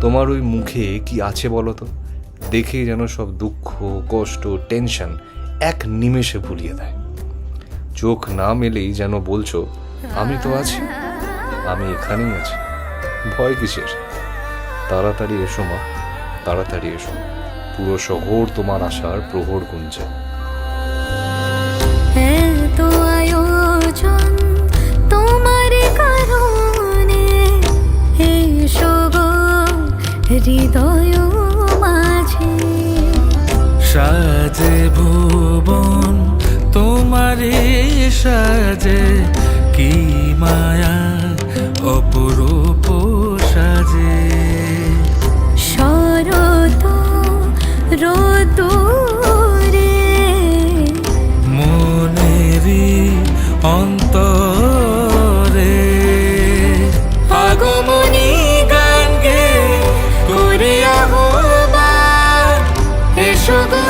তোমার ওই মুখে কি আছে বলো তো? দেখে যেন সব দুঃখ, কষ্ট, টেনশন এক নিমেষে ভুলিয়ে দেয়। চোখ না মেলেই যেন বলছো, আমি তো আছি, আমি এখানেই আছি, ভয় কিসের? তাড়াতাড়ি এসো মা, তাড়াতাড়ি এসো, পুরো শহর তোমার আশার প্রহর গুনছে। এত আয়োজন তোমার কারণে, এসো গো হৃদয় মাঝে। সাজে ভুবন তোমারে সাজে, কি মায়া অপরূপ সাজে। শরৎ রোদুরে মনেরি অন্তরে আগমনী গান গে করে আহ্বান, এসো গো